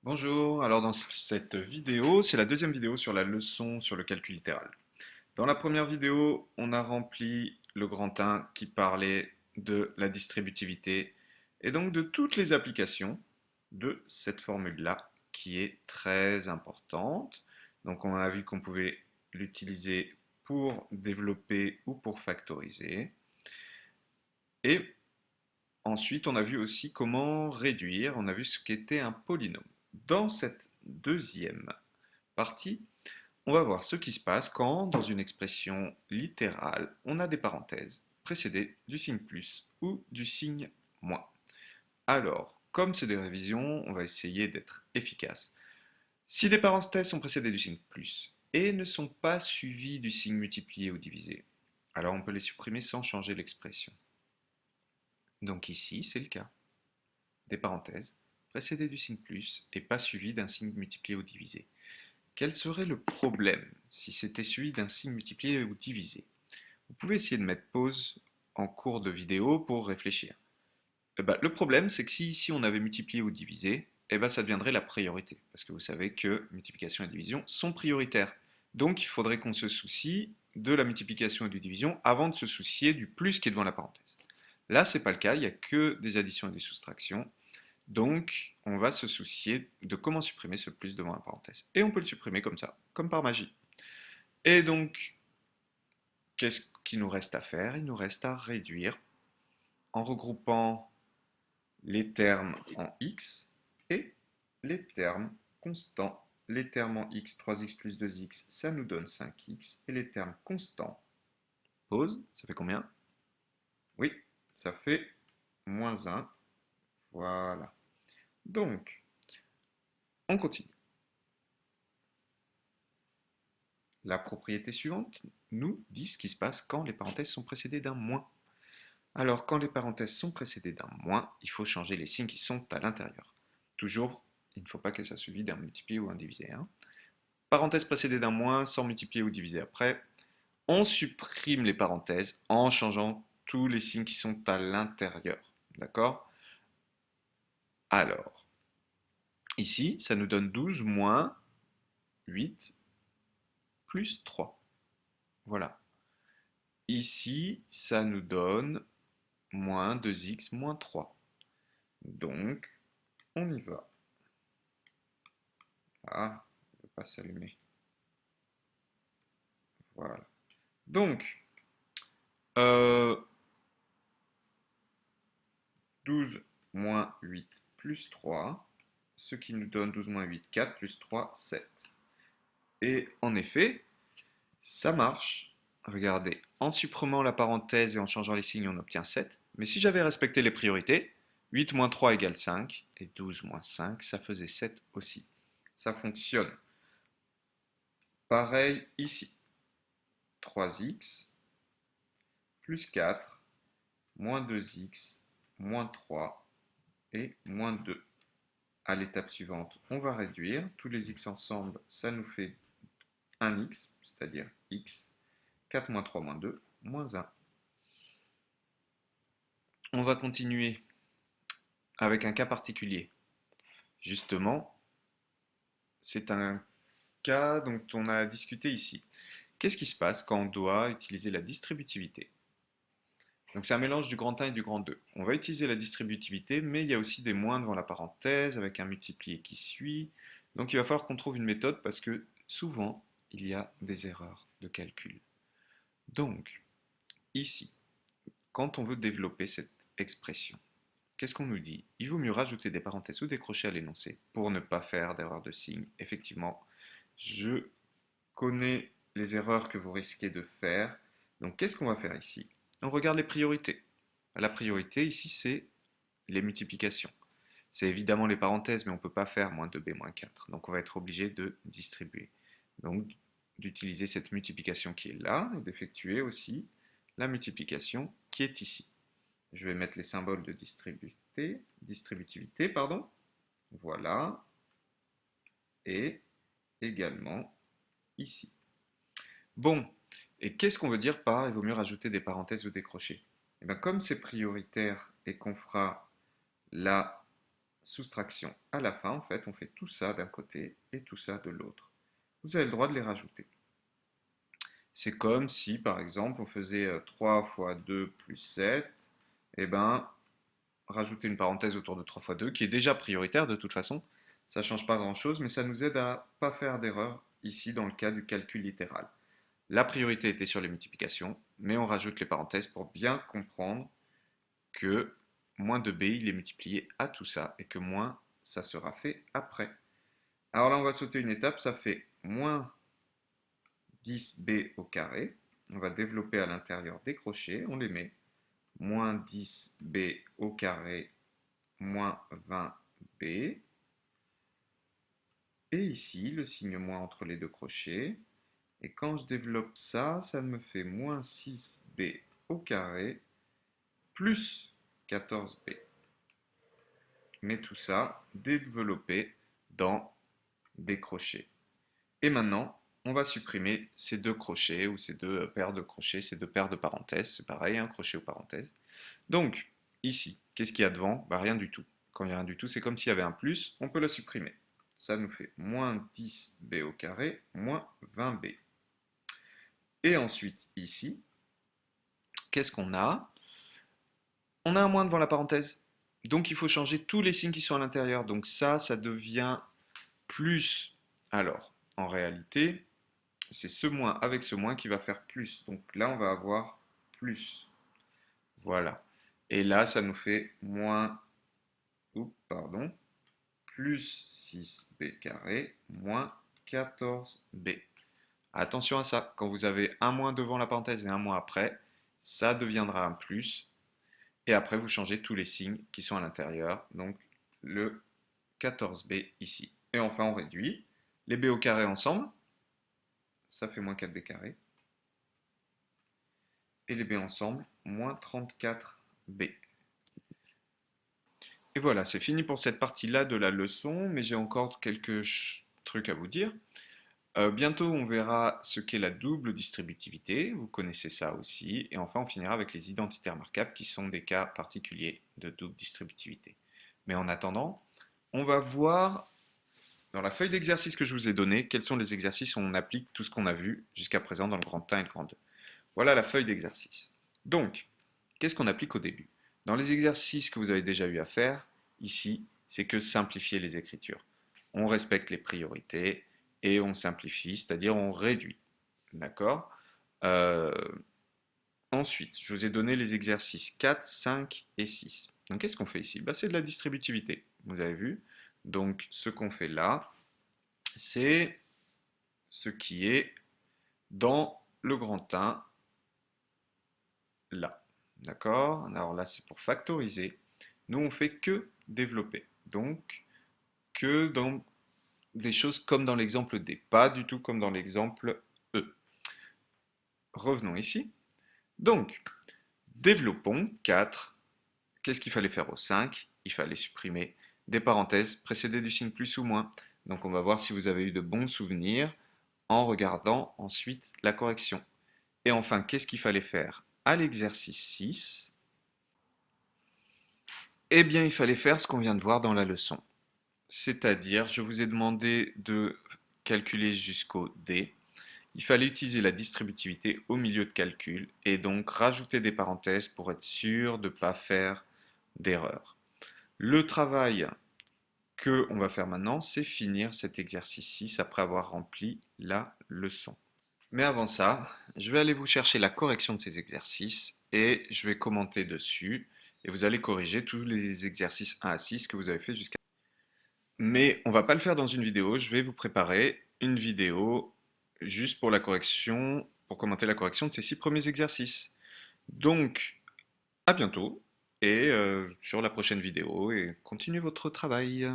Bonjour, alors dans cette vidéo, c'est la deuxième vidéo sur la leçon sur le calcul littéral. Dans la première vidéo, on a rempli le grand 1 qui parlait de la distributivité et donc de toutes les applications de cette formule-là qui est très importante. Donc on a vu qu'on pouvait l'utiliser pour développer ou pour factoriser. Et ensuite, on a vu aussi comment réduire, on a vu ce qu'était un polynôme. Dans cette deuxième partie, on va voir ce qui se passe quand, dans une expression littérale, on a des parenthèses précédées du signe plus ou du signe moins. Alors, comme c'est des révisions, on va essayer d'être efficace. Si des parenthèses sont précédées du signe plus et ne sont pas suivies du signe multiplié ou divisé, alors on peut les supprimer sans changer l'expression. Donc ici, c'est le cas. Des parenthèses précédées du signe plus et pas suivies d'un signe multiplié ou divisé. Quel serait le problème si c'était suivi d'un signe multiplié ou divisé? Vous pouvez essayer de mettre pause en cours de vidéo pour réfléchir. Le problème, c'est que si ici on avait multiplié ou divisé, ça deviendrait la priorité. Parce que vous savez que multiplication et division sont prioritaires. Donc il faudrait qu'on se soucie de la multiplication et de la division avant de se soucier du plus qui est devant la parenthèse. Là, ce n'est pas le cas, il n'y a que des additions et des soustractions. Donc, on va se soucier de comment supprimer ce plus devant la parenthèse. Et on peut le supprimer comme ça, comme par magie. Et donc, qu'est-ce qu'il nous reste à faire? Il nous reste à réduire en regroupant les termes en x et les termes constants. Les termes en x, 3x plus 2x, ça nous donne 5x. Et les termes constants, pause, ça fait combien? Oui, ça fait moins 1. Voilà. Donc, on continue. La propriété suivante nous dit ce qui se passe quand les parenthèses sont précédées d'un moins. Alors, quand les parenthèses sont précédées d'un moins, il faut changer les signes qui sont à l'intérieur. Toujours, il ne faut pas qu'elles soient suivies d'un multiplié ou un divisé. Parenthèse précédée d'un moins, sans multiplier ou diviser après. On supprime les parenthèses en changeant tous les signes qui sont à l'intérieur. D'accord? Alors, ici, ça nous donne 12 moins 8 plus 3. Voilà. Ici, ça nous donne moins 2x moins 3. Donc, on y va. Ah, il ne veut pas s'allumer. Voilà. Donc, euh, 12 moins 8 plus 3, ce qui nous donne 12 moins 8, 4 plus 3, 7. Et en effet, ça marche. Regardez, en supprimant la parenthèse et en changeant les signes, on obtient 7. Mais si j'avais respecté les priorités, 8 moins 3 égale 5, et 12 moins 5, ça faisait 7 aussi. Ça fonctionne. Pareil ici. 3x plus 4, moins 2x, moins 3 et moins 2. À l'étape suivante, on va réduire. Tous les x ensemble, ça nous fait 1x, c'est-à-dire x. 4 moins 3 moins 2, moins 1. On va continuer avec un cas particulier. Justement, c'est un cas dont on a discuté ici. Qu'est-ce qui se passe quand on doit utiliser la distributivité? Donc c'est un mélange du grand 1 et du grand 2. On va utiliser la distributivité, mais il y a aussi des moins devant la parenthèse, avec un multiplié qui suit. Donc il va falloir qu'on trouve une méthode parce que souvent, il y a des erreurs de calcul. Donc, ici, quand on veut développer cette expression, qu'est-ce qu'on nous dit? Il vaut mieux rajouter des parenthèses ou des crochets à l'énoncé pour ne pas faire d'erreur de signe. Effectivement, je connais les erreurs que vous risquez de faire. Donc qu'est-ce qu'on va faire ici? On regarde les priorités. La priorité ici, c'est les multiplications. C'est évidemment les parenthèses, mais on ne peut pas faire moins 2b moins 4. Donc on va être obligé de distribuer. Donc d'utiliser cette multiplication qui est là et d'effectuer aussi la multiplication qui est ici. Je vais mettre les symboles de distributivité, pardon. Voilà. Et également ici. Bon, et qu'est-ce qu'on veut dire par il vaut mieux rajouter des parenthèses ou des crochets? Et bien, comme c'est prioritaire et qu'on fera la soustraction à la fin, en fait, on fait tout ça d'un côté et tout ça de l'autre. Vous avez le droit de les rajouter. C'est comme si, par exemple, on faisait 3 fois 2 plus 7, et ben, rajouter une parenthèse autour de 3 fois 2, qui est déjà prioritaire de toute façon. Ça ne change pas grand-chose, mais ça nous aide à ne pas faire d'erreur ici dans le cas du calcul littéral. La priorité était sur les multiplications, mais on rajoute les parenthèses pour bien comprendre que moins 2b, il est multiplié à tout ça, et que moins, ça sera fait après. Alors là, on va sauter une étape, ça fait moins 10b au carré. On va développer à l'intérieur des crochets, on les met. Moins 10b au carré, moins 20b. Et ici, le signe moins entre les deux crochets. Et quand je développe ça, ça me fait moins 6b au carré, plus 14b. Mais tout ça développé dans des crochets. Et maintenant, on va supprimer ces deux crochets ou ces deux paires de crochets, ces deux paires de parenthèses. C'est pareil, un crochet ou parenthèse. Donc, ici, qu'est-ce qu'il y a devant? Bah, rien du tout. Quand il n'y a rien du tout, c'est comme s'il y avait un plus, on peut le supprimer. Ça nous fait moins 10b au carré, moins 20b. Et ensuite, ici, qu'est-ce qu'on a? On a un moins devant la parenthèse. Donc, il faut changer tous les signes qui sont à l'intérieur. Donc ça devient plus. Alors, en réalité, c'est ce moins avec ce moins qui va faire plus. Donc là, on va avoir plus. Voilà. Et là, ça nous fait moins, pardon, plus 6b carré, moins 14b. Attention à ça, quand vous avez un moins devant la parenthèse et un moins après, ça deviendra un plus. Et après, vous changez tous les signes qui sont à l'intérieur, donc le 14b ici. Et enfin, on réduit les b au carré ensemble, ça fait moins 4b carré. Et les b ensemble, moins 34b. Et voilà, c'est fini pour cette partie-là de la leçon, mais j'ai encore quelques trucs à vous dire. Bientôt, on verra ce qu'est la double distributivité, vous connaissez ça aussi, et enfin, on finira avec les identités remarquables qui sont des cas particuliers de double distributivité. Mais en attendant, on va voir dans la feuille d'exercice que je vous ai donnée quels sont les exercices où on applique tout ce qu'on a vu jusqu'à présent dans le grand 1 et le grand 2. Voilà la feuille d'exercice. Donc, qu'est-ce qu'on applique au début? Dans les exercices que vous avez déjà eu à faire, ici, c'est que simplifier les écritures. On respecte les priorités et on simplifie, c'est-à-dire on réduit. D'accord? Euh, Ensuite, je vous ai donné les exercices 4, 5 et 6. Donc, qu'est-ce qu'on fait ici? Bah, c'est de la distributivité, vous avez vu. Donc, ce qu'on fait là, c'est ce qui est dans le grand 1, là. D'accord? Alors là, c'est pour factoriser. Nous, on fait que développer. Donc, que dans des choses comme dans l'exemple D, pas du tout comme dans l'exemple E. Revenons ici. Donc, développons 4. Qu'est-ce qu'il fallait faire au 5? Il fallait supprimer des parenthèses précédées du signe plus ou moins. Donc, on va voir si vous avez eu de bons souvenirs en regardant ensuite la correction. Et enfin, qu'est-ce qu'il fallait faire à l'exercice 6? Eh bien, il fallait faire ce qu'on vient de voir dans la leçon. C'est-à-dire, je vous ai demandé de calculer jusqu'au D. Il fallait utiliser la distributivité au milieu de calcul et donc rajouter des parenthèses pour être sûr de ne pas faire d'erreur. Le travail que on va faire maintenant, c'est finir cet exercice 6 après avoir rempli la leçon. Mais avant ça, je vais aller vous chercher la correction de ces exercices et je vais commenter dessus et vous allez corriger tous les exercices 1 à 6 que vous avez fait jusqu'à... Mais on va pas le faire dans une vidéo, je vais vous préparer une vidéo juste pour la correction, pour commenter la correction de ces 6 premiers exercices. Donc, à bientôt et sur la prochaine vidéo et continuez votre travail.